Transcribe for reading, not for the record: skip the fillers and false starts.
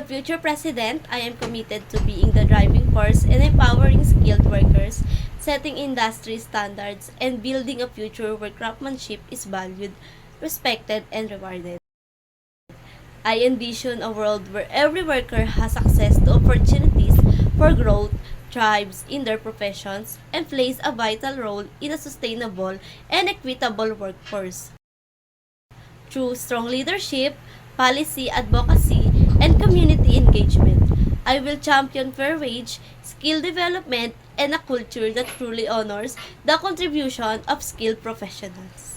future president, I am committed to being the driving force in empowering skilled workers, setting industry standards, and building a future where craftsmanship is valued, respected, and rewarded. I envision a world where every worker has access to opportunities for growth, thrives in their professions, and plays a vital role in a sustainable and equitable workforce. Through strong leadership, policy advocacy, and community engagement, I will champion fair wage, skill development, and a culture that truly honors the contribution of skilled professionals.